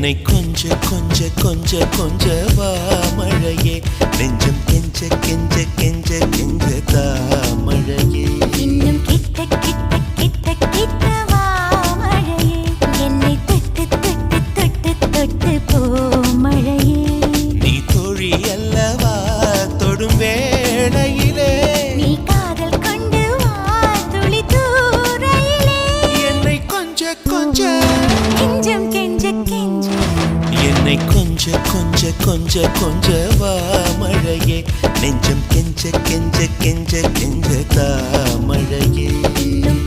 என்னை கொஞ்ச கொஞ்ச கொஞ்ச கொஞ்ச வா மழையே நெஞ்சம் கெஞ்ச கெஞ்ச கெஞ்ச கெஞ்ச தா மழையே இன்னும் கிட்ட கிட்ட கிட்ட கிட்ட வா மழையே என்னை தொட்டு தொட்டு தொட்டு தொட்டு போ மழையே நீ தோழி அல்லவா தொடும் வேளையிலே நீ காதல் கொண்டு வா துளி தூரையிலே என்னை கொஞ்ச கொஞ்ச கெஞ்சம் கெஞ்ச கெஞ்ச என்னை கொஞ்ச கொஞ்ச கொஞ்ச கொஞ்ச வா மழையே நெஞ்சம் கெஞ்ச கெஞ்ச கெஞ்ச கெஞ்ச தா மழையே இன்னும்